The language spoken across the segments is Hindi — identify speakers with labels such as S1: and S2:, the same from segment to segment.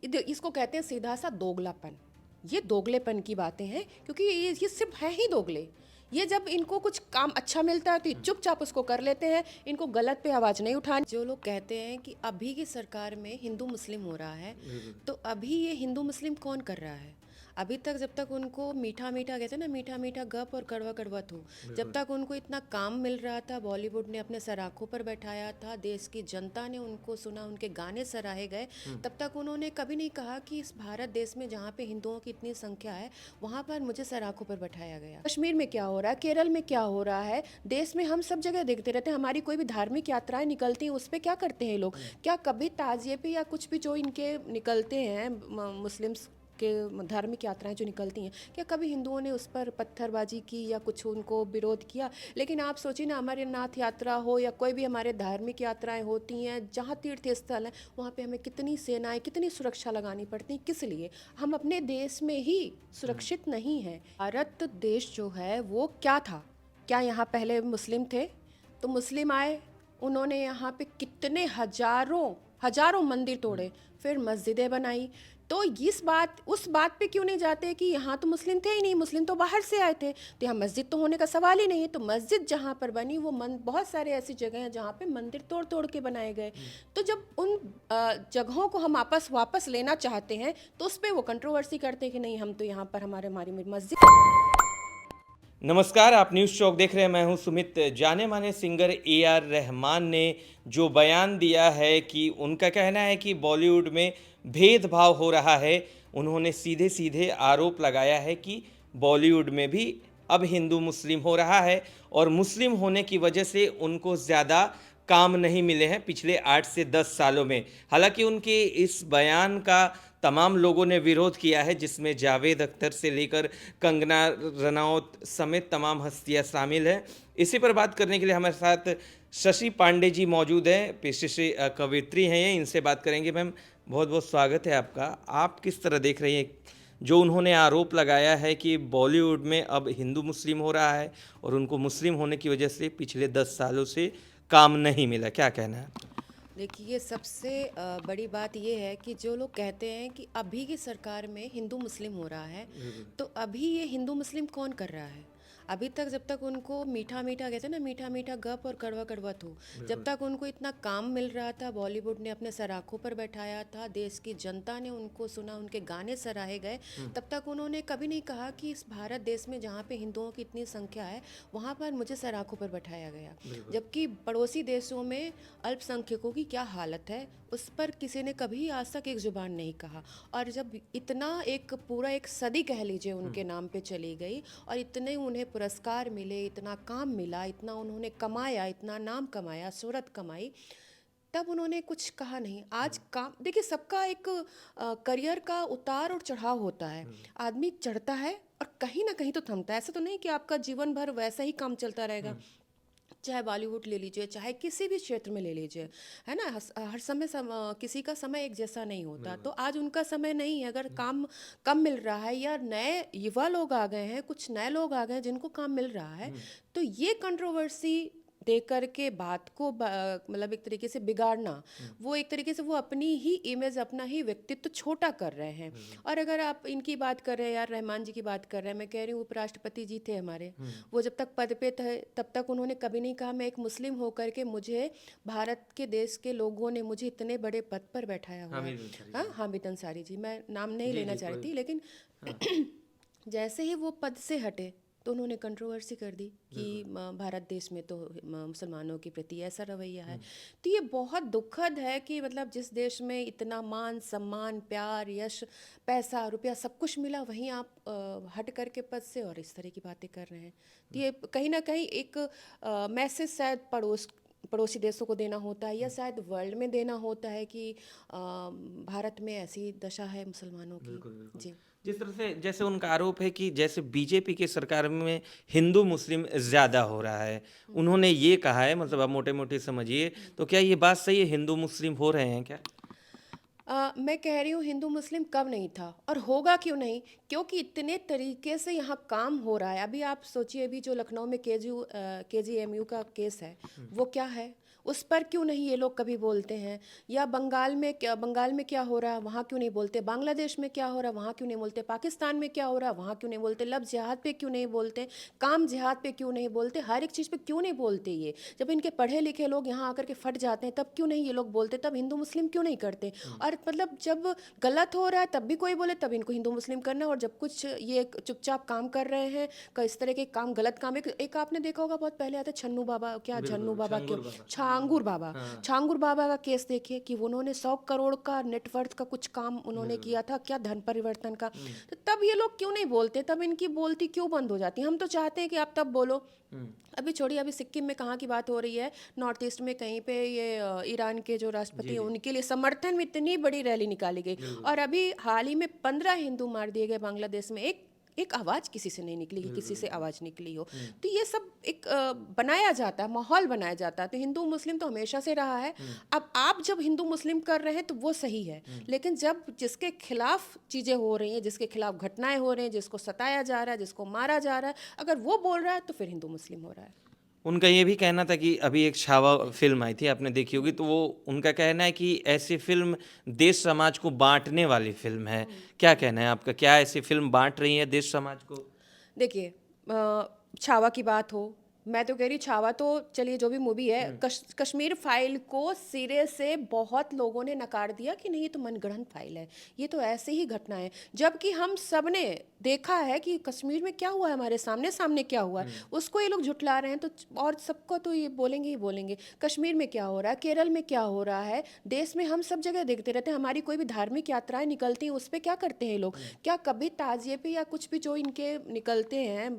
S1: इसको कहते हैं सीधा सा दोगलापन। ये दोगलेपन की बातें हैं, क्योंकि ये सिर्फ है ही दोगले। ये जब इनको कुछ काम अच्छा मिलता है तो ये चुपचाप उसको कर लेते हैं, इनको गलत पे आवाज़ नहीं उठानी। जो लोग कहते हैं कि अभी की सरकार में हिंदू मुस्लिम हो रहा है, तो अभी ये हिंदू मुस्लिम कौन कर रहा है? अभी तक जब तक उनको मीठा मीठा कहते हैं ना, मीठा मीठा गप और कड़वा कड़वा थू, जब तक उनको इतना काम मिल रहा था, बॉलीवुड ने अपने सराखों पर बैठाया था, देश की जनता ने उनको सुना, उनके गाने सराहे गए, तब तक उन्होंने कभी नहीं कहा कि इस भारत देश में जहाँ पे हिंदुओं की इतनी संख्या है, वहाँ पर मुझे सराखों पर बैठाया गया। कश्मीर में क्या हो रहा है, केरल में क्या हो रहा है, देश में हम सब जगह देखते रहते हैं। हमारी कोई भी धार्मिक यात्राएं निकलती हैं, उस पर क्या करते हैं लोग? क्या कभी ताजिए पे या कुछ भी जो इनके निकलते हैं मुस्लिम्स के धार्मिक यात्राएं जो निकलती हैं, क्या कभी हिंदुओं ने उस पर पत्थरबाजी की या कुछ उनको विरोध किया? लेकिन आप सोचिए ना, हमारे नाथ यात्रा हो या कोई भी हमारे धार्मिक यात्राएं होती हैं, जहाँ तीर्थ स्थल है, वहाँ पे हमें कितनी सेनाएं, कितनी सुरक्षा लगानी पड़ती है। किस लिए? हम अपने देश में ही सुरक्षित नहीं हैं। भारत देश जो है वो क्या था? क्या यहाँ पहले मुस्लिम थे? तो मुस्लिम आए, उन्होंने यहाँ पे कितने हजारों हजारों मंदिर तोड़े, फिर मस्जिदें बनाई। तो उस बात पे क्यों नहीं जाते कि यहाँ तो मुस्लिम थे ही नहीं, मुस्लिम तो बाहर से आए थे, तो यहाँ मस्जिद तो होने का सवाल ही नहीं है। तो मस्जिद जहाँ पर बनी, वो बहुत सारे ऐसी जगह हैं जहाँ पे मंदिर तोड़ तोड़ के बनाए गए। तो जब उन जगहों को हम वापस लेना चाहते हैं, तो उस पर वो कंट्रोवर्सी करते हैं कि नहीं, हम तो यहाँ पर हमारी मस्जिद।
S2: नमस्कार, आप न्यूज़ चौक देख रहे हैं। मैं हूं सुमित। जाने माने सिंगर AR रहमान ने जो बयान दिया है कि उनका कहना है कि बॉलीवुड में भेदभाव हो रहा है, उन्होंने सीधे सीधे आरोप लगाया है कि बॉलीवुड में भी अब हिंदू मुस्लिम हो रहा है और मुस्लिम होने की वजह से उनको ज़्यादा काम नहीं मिले हैं पिछले 8 से 10 सालों में। हालांकि उनके इस बयान का तमाम लोगों ने विरोध किया है, जिसमें जावेद अख्तर से लेकर कंगना रनौत समेत तमाम हस्तियां शामिल हैं। इसी पर बात करने के लिए हमारे साथ शशि पांडे जी मौजूद हैं, पेशे से कवयित्री हैं ये। इनसे बात करेंगे। मैम, बहुत बहुत स्वागत है आपका। आप किस तरह देख रही हैं जो उन्होंने आरोप लगाया है कि बॉलीवुड में अब हिंदू मुस्लिम हो रहा है और उनको मुस्लिम होने की वजह से पिछले 10 सालों से काम नहीं मिला? क्या कहना है?
S1: देखिए, सबसे बड़ी बात ये है कि जो लोग कहते हैं कि अभी की सरकार में हिंदू मुस्लिम हो रहा है, तो अभी ये हिंदू मुस्लिम कौन कर रहा है? अभी तक जब तक उनको मीठा मीठा कहते हैं ना, मीठा मीठा गप और कड़वा कड़वा थू, जब तक उनको इतना काम मिल रहा था, बॉलीवुड ने अपने सराखों पर बैठाया था, देश की जनता ने उनको सुना, उनके गाने सराहे गए, तब तक उन्होंने कभी नहीं कहा कि इस भारत देश में जहाँ पे हिंदुओं की इतनी संख्या है, वहाँ पर मुझे सराखों पर बैठाया गया। जबकि पड़ोसी देशों में अल्पसंख्यकों की क्या हालत है, उस पर किसी ने कभी आज तक एक जुबान नहीं कहा। और जब इतना पूरा एक सदी कह लीजिए उनके नाम पे चली गई, और इतने उन्हें पुरस्कार मिले, इतना काम मिला, इतना उन्होंने कमाया, इतना नाम कमाया, शोहरत कमाई, तब उन्होंने कुछ कहा नहीं। आज काम देखिए, सबका एक करियर का उतार और चढ़ाव होता है। आदमी चढ़ता है और कहीं ना कहीं तो थमता है। ऐसा तो नहीं कि आपका जीवन भर वैसा ही काम चलता रहेगा। चाहे बॉलीवुड ले लीजिए, चाहे किसी भी क्षेत्र में ले लीजिए, है ना? हर समय किसी का समय एक जैसा नहीं होता। तो आज उनका समय नहीं है। अगर काम कम मिल रहा है या नए युवा लोग आ गए हैं, कुछ नए लोग आ गए हैं जिनको काम मिल रहा है, तो ये कंट्रोवर्सी दे करके बात को मतलब एक तरीके से बिगाड़ना, वो एक तरीके से वो अपनी ही इमेज, अपना ही व्यक्तित्व छोटा कर रहे हैं। और अगर आप इनकी बात कर रहे हैं, यार रहमान जी की बात कर रहे हैं, मैं कह रही हूँ उपराष्ट्रपति जी थे हमारे, वो जब तक पद पे थे तब तक उन्होंने कभी नहीं कहा मैं एक मुस्लिम होकर के मुझे भारत के देश के लोगों ने मुझे इतने बड़े पद पर बैठाया हुआ है। हाँ, हामिद अंसारी जी, मैं नाम नहीं लेना चाह रही थी, लेकिन जैसे ही वो पद से हटे तो उन्होंने कंट्रोवर्सी कर दी कि भारत देश में तो मुसलमानों के प्रति ऐसा रवैया है। तो ये बहुत दुखद है कि मतलब जिस देश में इतना मान सम्मान, प्यार, यश, पैसा, रुपया सब कुछ मिला, वहीं आप हट करके पद से और इस तरह की बातें कर रहे हैं। तो ये कहीं ना कहीं एक मैसेज शायद पड़ोसी देशों को देना होता है, या शायद वर्ल्ड में देना होता है कि भारत में ऐसी दशा है मुसलमानों की।
S2: बिल्कुल बिल्कुल।
S1: जी।
S2: जिस तरह से जैसे उनका आरोप है कि जैसे बीजेपी की सरकार में हिंदू मुस्लिम ज़्यादा हो रहा है, उन्होंने ये कहा है, मतलब आप मोटे मोटे समझिए, तो क्या ये बात सही है? हिंदू मुस्लिम हो रहे हैं क्या?
S1: मैं कह रही हूँ हिंदू मुस्लिम कब नहीं था, और होगा क्यों नहीं? क्योंकि इतने तरीके से यहाँ काम हो रहा है। अभी आप सोचिए, अभी जो लखनऊ में KGMU का केस है, वो क्या है? उस पर क्यों नहीं ये लोग कभी बोलते हैं? या बंगाल में क्या हो रहा है वहाँ क्यों नहीं बोलते? बांग्लादेश में क्या हो रहा है वहाँ क्यों नहीं बोलते? पाकिस्तान में क्या हो रहा है वहाँ क्यों नहीं बोलते? लफ्ज़ जिहाद पे क्यों नहीं बोलते? काम जिहाद पे क्यों नहीं बोलते? हर एक चीज़ पे क्यों नहीं बोलते ये? जब इनके पढ़े लिखे लोग यहाँ आकर के फट जाते हैं तब क्यों नहीं ये लोग बोलते? तब हिंदू मुस्लिम क्यों नहीं करते? और मतलब जब गलत हो रहा है तब भी कोई बोले, तब इनको हिंदू मुस्लिम करना, और जब कुछ ये चुपचाप काम कर रहे हैं, इस तरह के काम, गलत काम, एक आपने देखा होगा बहुत पहले आता छन्नू बाबा, क्या झन्नू बाबा क्यों, छांगुर बाबा, छांगुर बाबा का केस देखिए कि उन्होंने 100 करोड़ का नेटवर्थ का कुछ काम उन्होंने किया था, क्या धन परिवर्तन का। तो तब ये लोग क्यों नहीं बोलते? तब इनकी बोलती क्यों बंद हो जाती? हम तो चाहते हैं कि आप तब बोलो। अभी छोड़िए, अभी सिक्किम में कहाँ की बात हो रही है, नॉर्थ ईस्ट में कहीं पे ये ईरान के जो राष्ट्रपति हैं उनके लिए समर्थन में इतनी बड़ी रैली निकाली गई, और अभी हाल ही में 15 हिंदू मार दिए गए बांग्लादेश में। एक एक आवाज़ किसी से नहीं निकली कि किसी से आवाज़ निकली हो। तो ये सब एक बनाया जाता है, माहौल बनाया जाता है। तो हिंदू मुस्लिम तो हमेशा से रहा है। अब आप जब हिंदू मुस्लिम कर रहे हैं तो वो सही है, लेकिन जब जिसके खिलाफ चीज़ें हो रही हैं, जिसके खिलाफ घटनाएं हो रही हैं, जिसको सताया जा रहा है, जिसको मारा जा रहा है, अगर वो बोल रहा है तो फिर हिंदू मुस्लिम हो रहा है।
S2: उनका ये भी कहना था कि अभी एक छावा फिल्म आई थी, आपने देखी होगी, तो वो उनका कहना है कि ऐसी फिल्म देश समाज को बांटने वाली फिल्म है। क्या कहना है आपका? क्या ऐसी फिल्म बांट रही है देश समाज को?
S1: देखिए, छावा की बात हो, मैं तो कह रही छावा तो चलिए जो भी मूवी है, कश्मीर फाइल को सिरे से बहुत लोगों ने नकार दिया कि नहीं ये तो मनगढ़ंत फाइल है, ये तो ऐसे ही घटना है, जबकि हम सब ने देखा है कि कश्मीर में क्या हुआ है, हमारे सामने सामने क्या हुआ है, उसको ये लोग झुठला रहे हैं। तो और सबको तो ये बोलेंगे ही बोलेंगे। कश्मीर में क्या हो रहा है, केरल में क्या हो रहा है, देश में हम सब जगह देखते रहते हैं। हमारी कोई भी धार्मिक यात्राएं निकलती हैं उस पर क्या करते हैं ये लोग? क्या कभी ताजिए पे या कुछ भी जो इनके निकलते हैं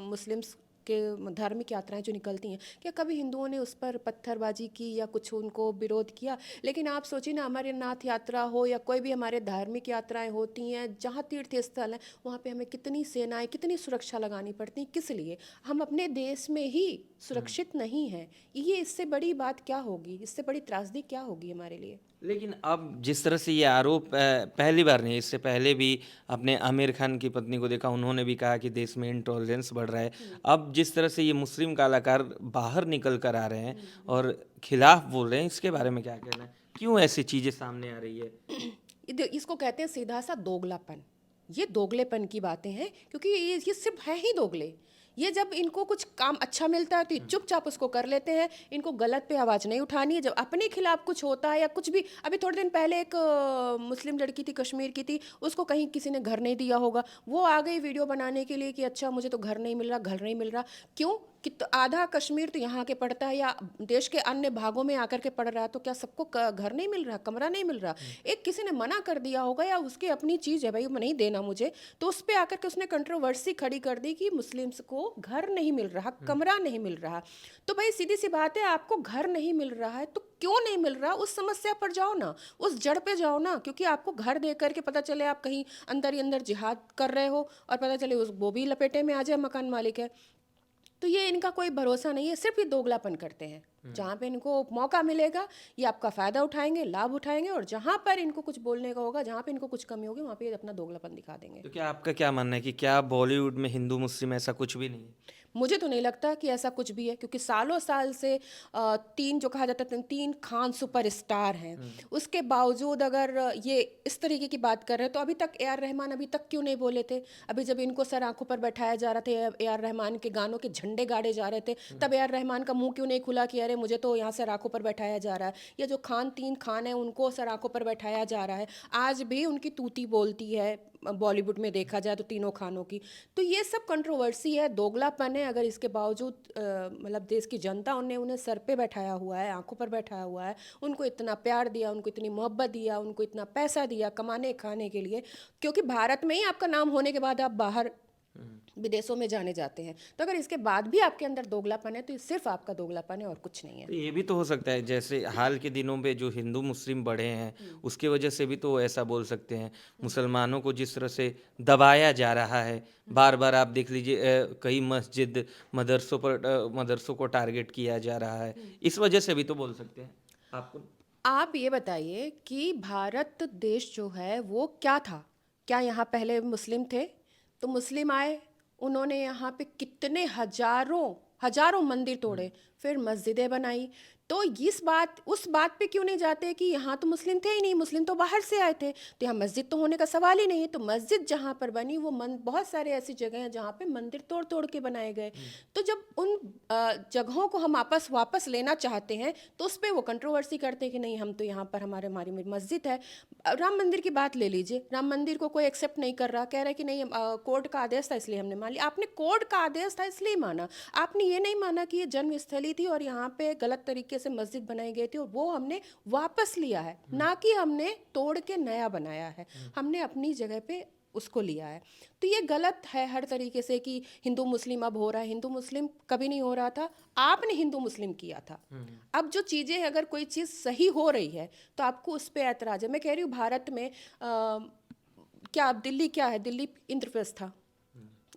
S1: मुस्लिम्स के धार्मिक यात्राएं जो निकलती हैं, क्या कभी हिंदुओं ने उस पर पत्थरबाजी की या कुछ उनको विरोध किया? लेकिन आप सोचिए ना, हमारे नाथ यात्रा हो या कोई भी हमारे धार्मिक यात्राएं होती हैं, जहाँ तीर्थ स्थल है वहाँ पे हमें कितनी सेनाएं, कितनी सुरक्षा लगानी पड़ती है, किस लिए? हम अपने देश में ही सुरक्षित नहीं हैं। ये इससे बड़ी बात क्या होगी, इससे बड़ी त्रासदी क्या होगी हमारे लिए?
S2: लेकिन अब जिस तरह से ये आरोप पहली बार नहीं, इससे पहले भी आपने आमिर खान की पत्नी को देखा, उन्होंने भी कहा कि देश में इंटॉलरेंस बढ़ रहा है। अब जिस तरह से ये मुस्लिम कलाकार बाहर निकल कर आ रहे हैं और खिलाफ बोल रहे हैं, इसके बारे में क्या कहना है? क्यों ऐसी चीज़ें सामने आ रही है?
S1: इसको कहते हैं सीधा सा दोगलापन। ये दोगलेपन की बातें हैं, क्योंकि ये सिर्फ है ही दोगले। ये जब इनको कुछ काम अच्छा मिलता है तो ये चुपचाप उसको कर लेते हैं, इनको गलत पे आवाज़ नहीं उठानी है। जब अपने खिलाफ कुछ होता है या कुछ भी, अभी थोड़े दिन पहले एक मुस्लिम लड़की थी, कश्मीर की थी, उसको कहीं किसी ने घर नहीं दिया होगा, वो आ गई वीडियो बनाने के लिए कि अच्छा मुझे तो घर नहीं मिल रहा, घर नहीं मिल रहा। क्यों? कि तो आधा कश्मीर तो यहाँ के पड़ता है या देश के अन्य भागों में आकर के पड़ रहा है, तो क्या सबको घर नहीं मिल रहा, कमरा नहीं मिल रहा? एक किसी ने मना कर दिया होगा या उसकी अपनी चीज़ है, भाई वो नहीं देना मुझे, तो उस पर आकर के उसने कंट्रोवर्सी खड़ी कर दी कि मुस्लिम्स को घर नहीं मिल रहा, कमरा नहीं मिल रहा। तो भाई सीधी सी बात है, आपको घर नहीं मिल रहा है तो क्यों नहीं मिल रहा, उस समस्या पर जाओ ना, उस जड़ पे जाओ ना। क्योंकि आपको घर दे करके पता चले आप कहीं अंदर ही अंदर जिहाद कर रहे हो और पता चले उस वो भी लपेटे में आ जाए मकान मालिक है, तो ये इनका कोई भरोसा नहीं है। सिर्फ ये दोगलापन करते हैं, जहाँ पे इनको मौका मिलेगा ये आपका फ़ायदा उठाएंगे, लाभ उठाएंगे, और जहाँ पर इनको कुछ बोलने का होगा, जहाँ पे इनको कुछ कमी होगी, वहाँ पे ये अपना दोगलापन दिखा देंगे।
S2: तो क्या आपका क्या मानना है कि क्या बॉलीवुड में हिंदू मुस्लिम ऐसा कुछ भी नहीं है?
S1: मुझे तो नहीं लगता कि ऐसा कुछ भी है, क्योंकि सालों साल से तीन, जो कहा जाता है तीन खान सुपरस्टार हैं, उसके बावजूद अगर ये इस तरीके की बात कर रहे हैं तो अभी तक ए आर रहमान अभी तक क्यों नहीं बोले थे? अभी जब इनको सर आंखों पर बैठाया जा रहा था, ए आर रहमान के गानों के झंडे गाड़े जा रहे थे, तब ए आर रहमान का मुंह क्यों नहीं खुला कि अरे मुझे तो यहाँ सर आंखों पर बैठाया जा रहा है? ये जो तीन खान है उनको सर आंखों पर बैठाया जा रहा है, आज भी उनकी तूती बोलती है बॉलीवुड में देखा जाए तो तीनों खानों की। तो ये सब कंट्रोवर्सी है, दोगलापन है। अगर इसके बावजूद मतलब देश की जनता उन्हें उन्हें सर पे बैठाया हुआ है, आंखों पर बैठाया हुआ है, उनको इतना प्यार दिया, उनको इतनी मोहब्बत दिया, उनको इतना पैसा दिया कमाने खाने के लिए, क्योंकि भारत में ही आपका नाम होने के बाद आप बाहर विदेशों में जाने जाते हैं, तो अगर इसके बाद भी आपके अंदर दोगलापन है तो ये सिर्फ आपका दोगलापन है और कुछ नहीं है।
S2: तो ये भी तो हो सकता है, जैसे हाल के दिनों में जो हिंदू मुस्लिम बढ़े हैं उसके वजह से भी तो ऐसा बोल सकते हैं। मुसलमानों को जिस तरह से दबाया जा रहा है, बार बार आप देख लीजिए, कई मस्जिद मदरसों को टारगेट किया जा रहा है, इस वजह से भी तो बोल सकते हैं। आपको
S1: आप ये बताइए कि भारत देश जो है वो क्या था? क्या यहाँ पहले मुस्लिम थे? तो मुस्लिम आए, उन्होंने यहाँ पे कितने हजारों हजारों मंदिर तोड़े, फिर मस्जिदें बनाई। तो उस बात पे क्यों नहीं जाते कि यहाँ तो मुस्लिम थे ही नहीं, मुस्लिम तो बाहर से आए थे, तो यहाँ मस्जिद तो होने का सवाल ही नहीं है। तो मस्जिद जहाँ पर बनी वो बहुत सारे ऐसी जगह हैं जहाँ पे मंदिर तोड़ तोड़ के बनाए गए। तो जब उन जगहों को हम वापस लेना चाहते हैं तो उस पर वो कंट्रोवर्सी करते हैं कि नहीं, हम तो यहाँ पर हमारी मस्जिद है। राम मंदिर की बात ले लीजिए, राम मंदिर को कोई एक्सेप्ट नहीं कर रहा, कह रहा है कि नहीं कोर्ट का आदेश था इसलिए हमने मान लिया। आपने कोर्ट का आदेश था इसलिए माना, आपने ये नहीं माना कि ये जन्मस्थली थी और यहाँ पे गलत तरीके से मस्जिद बनाई गई थी और वो हमने वापस लिया है, ना कि हमने तोड़ के नया बनाया है। हमने अपनी जगह पे उसको लिया है। तो ये गलत है हर तरीके से कि हिंदू मुस्लिम अब हो रहा है। हिंदू मुस्लिम कभी नहीं हो रहा था, आपने हिंदू मुस्लिम किया था। अब जो चीज़ें, अगर कोई चीज़ सही हो रही है तो आपको उस पर ऐतराज़ है। मैं कह रही हूँ भारत में क्या दिल्ली क्या है, दिल्ली इंद्रप्रस्थ था,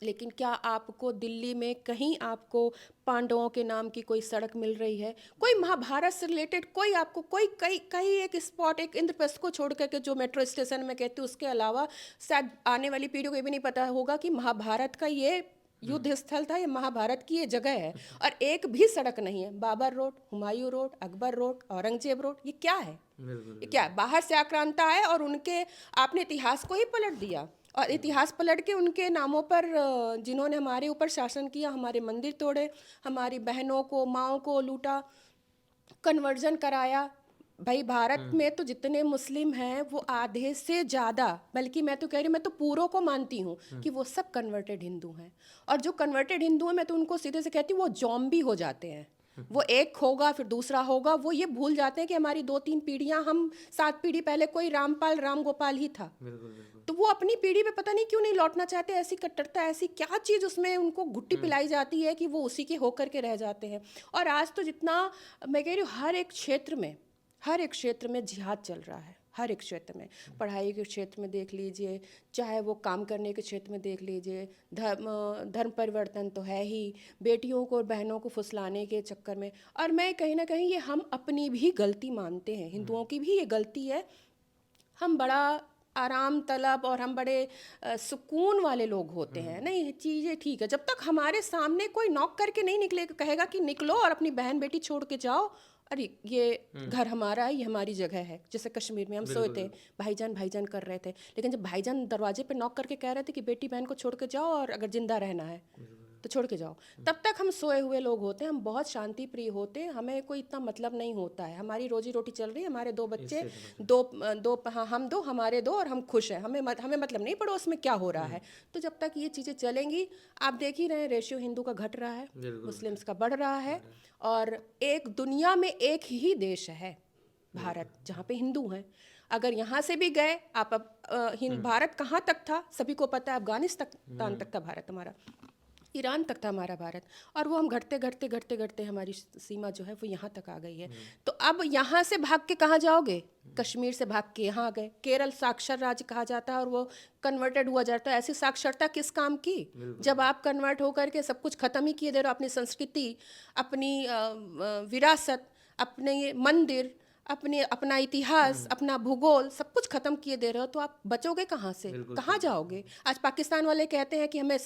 S1: लेकिन क्या आपको दिल्ली में कहीं आपको पांडवों के नाम की कोई सड़क मिल रही है? कोई महाभारत से रिलेटेड कोई आपको कोई कहीं एक स्पॉट, एक इंद्रप्रस्थ को छोड़ करके जो मेट्रो स्टेशन में कहते हैं, उसके अलावा शायद आने वाली पीढ़ियों को ये भी नहीं पता होगा कि महाभारत का ये युद्ध स्थल था, ये महाभारत की ये जगह है। और एक भी सड़क नहीं है। Babar road, Humayun road, Akbar road, Aurangzeb road, ये क्या है? ये क्या है? बाहर से आक्रांता है और उनके आपने इतिहास को ही पलट दिया और इतिहास पलट के उनके नामों पर जिन्होंने हमारे ऊपर शासन किया, हमारे मंदिर तोड़े, हमारी बहनों को, माँओं को लूटा, कन्वर्जन कराया। भाई भारत में तो जितने मुस्लिम हैं वो आधे से ज़्यादा, बल्कि मैं तो कह रही हूँ, मैं तो पूरों को मानती हूँ कि वो सब कन्वर्टेड हिंदू हैं। और जो कन्वर्टेड हिंदू हैं, मैं तो उनको सीधे से कहती हूँ वो ज़ॉम्बी हो जाते हैं। वो एक होगा फिर दूसरा होगा, वो ये भूल जाते हैं कि हमारी 2-3 पीढ़ियां, हम 7 पीढ़ी पहले कोई रामपाल राम गोपाल ही था। तो वो अपनी पीढ़ी पे पता नहीं क्यों नहीं लौटना चाहते। ऐसी कट्टरता, ऐसी क्या चीज़ उसमें उनको घुट्टी पिलाई जाती है कि वो उसी के होकर के रह जाते हैं। और आज तो जितना मैं कह रही हूँ, हर एक क्षेत्र में जिहाद चल रहा है। हर एक क्षेत्र में, पढ़ाई के क्षेत्र में देख लीजिए, चाहे वो काम करने के क्षेत्र में देख लीजिए, धर्म परिवर्तन तो है ही, बेटियों को और बहनों को फुसलाने के चक्कर में। और मैं कहीं ना कहीं ये हम अपनी भी गलती मानते हैं, हिंदुओं की भी ये गलती है। हम बड़ा आराम तलब और हम बड़े सुकून वाले लोग होते हैं। नहीं, चीज़ें ठीक है जब तक हमारे सामने कोई नॉक करके नहीं निकले, कहेगा कि निकलो और अपनी बहन बेटी छोड़ के जाओ, अरे ये घर हमारा है, ये हमारी जगह है। जैसे कश्मीर में हम सोए थे, भाईजान कर रहे थे, लेकिन जब भाईजान दरवाजे पे नॉक करके कह रहे थे कि बेटी बहन को छोड़ के जाओ और अगर जिंदा रहना है तो छोड़ के जाओ, तब तक हम सोए हुए लोग होते हैं। हम बहुत शांति प्रिय होते हैं, हमें कोई इतना मतलब नहीं होता है। हमारी रोजी रोटी चल रही है, हमारे 2 बच्चे, हाँ, हम 2, हमारे 2 और हम खुश हैं। हमें मतलब नहीं पड़ोस में क्या हो रहा है। तो जब तक ये चीज़ें चलेंगी, आप देख ही रहे हैं रेशियो हिंदू का घट रहा है, मुस्लिम्स का बढ़ रहा है। और एक दुनिया में एक ही देश है भारत, जहाँ पे हिंदू हैं। अगर यहाँ से भी गए आप, अब भारत कहाँ तक था सभी को पता है। अफगानिस्तान तक था भारत हमारा, ईरान तक था हमारा भारत, और वो हम घटते हमारी सीमा जो है वो यहाँ तक आ गई है। तो अब यहाँ से भाग के कहाँ जाओगे? कश्मीर से भाग के यहाँ आ गए। केरल साक्षर राज्य कहा जाता है और वो कन्वर्टेड हुआ जाता है। ऐसी साक्षरता किस काम की, जब आप कन्वर्ट होकर के सब कुछ खत्म ही किए दे रहे हो। अपनी संस्कृति, अपनी विरासत, अपने मंदिर, अपना इतिहास, अपना भूगोल, सब कुछ खत्म किए दे रहे हो, तो आप बचोगे कहाँ से? कहाँ जाओगे? आज पाकिस्तान वाले कहते हैं कि हमें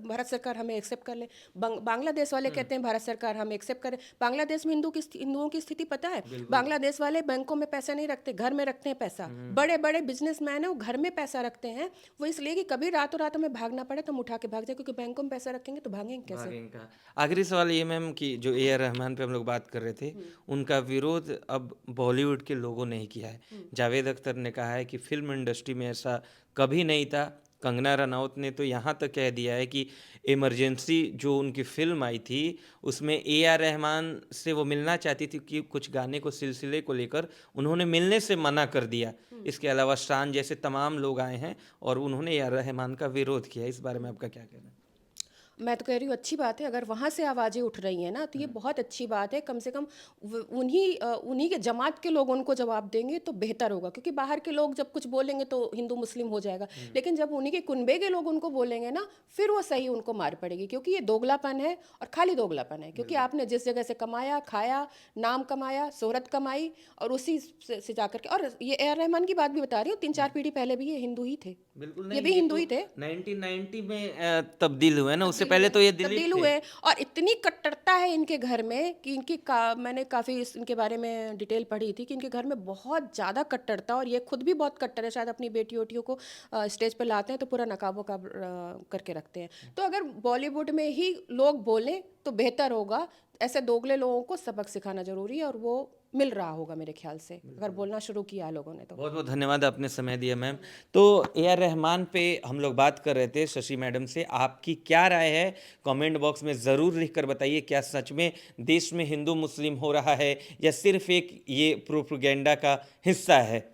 S1: भारत सरकार हमें एक्सेप्ट कर ले। बांग्लादेश वाले कहते हैं भारत सरकार हमें एक्सेप्ट करे। बांग्लादेश में हिंदुओं की स्थिति पता है? बांग्लादेश वाले बैंकों में पैसा नहीं रखते, घर में रखते हैं पैसा। बड़े बड़े बिजनेसमैन है, वो घर में पैसा रखते हैं। वो इसलिए कि कभी रातों रात में भागना पड़े तो हम उठा के भाग जाए, क्योंकि बैंकों में पैसा रखेंगे तो भागेंगे कैसे?
S2: आखिरी सवाल ये मैम कि जो ए आर रहमान पे हम लोग बात कर रहे थे, उनका विरोध अब बॉलीवुड के लोगों ने ही किया है। जावेद अख्तर ने कहा है कि फिल्म इंडस्ट्री में ऐसा कभी नहीं था। कंगना रनौत ने तो यहाँ तक कह दिया है कि इमरजेंसी जो उनकी फिल्म आई थी उसमें ए आर रहमान से वो मिलना चाहती थी कि कुछ गाने को सिलसिले को लेकर उन्होंने मिलने से मना कर दिया। इसके अलावा शान जैसे तमाम लोग आए हैं और उन्होंने ए आर रहमान का विरोध किया। इस बारे में आपका क्या कहना है?
S1: मैं तो कह रही हूँ अच्छी बात है, अगर वहाँ से आवाज़ें उठ रही हैं ना तो ये बहुत अच्छी बात है। कम से कम उन्हीं के जमात के लोग उनको जवाब देंगे तो बेहतर होगा, क्योंकि बाहर के लोग जब कुछ बोलेंगे तो हिंदू मुस्लिम हो जाएगा। लेकिन जब उन्हीं के कुनबे के लोग उनको बोलेंगे ना, फिर वो सही उनको मार पड़ेगी, क्योंकि ये दोगलापन है और खाली दोगलापन है। क्योंकि आपने जिस जगह से कमाया, खाया, नाम कमाया, शोहरत कमाई, और उसी से जाकर के, और ये ए आर रहमान की बात भी बता रही हूँ, 3-4 पीढ़ी पहले भी ये हिंदू ही थे।
S2: बिल्कुल
S1: ये भी हिंदू ही थे।
S2: 1990 में तब्दील हुए ना, उससे पहले तो ये दिलीप
S1: तब्दील
S2: थे।
S1: हुए। और इतनी कट्टरता है इनके घर में कि मैंने काफ़ी इनके बारे में डिटेल पढ़ी थी कि इनके घर में बहुत ज़्यादा कट्टरता, और ये खुद भी बहुत कट्टर है। शायद अपनी बेटी वोटियों को स्टेज पर लाते हैं तो पूरा नकाब वकाब करके रखते हैं। तो अगर बॉलीवुड में ही लोग बोलें तो बेहतर होगा। ऐसे दोगले लोगों को सबक सिखाना जरूरी है, और वो मिल रहा होगा मेरे ख्याल से, अगर बोलना शुरू किया है लोगों ने तो।
S2: बहुत बहुत धन्यवाद, आपने समय दिया मैम। तो ए आर रहमान पे हम लोग बात कर रहे थे शशि मैडम से। आपकी क्या राय है, कमेंट बॉक्स में ज़रूर लिख कर बताइए। क्या सच में देश में हिंदू मुस्लिम हो रहा है या सिर्फ एक ये प्रोपेगेंडा का हिस्सा है?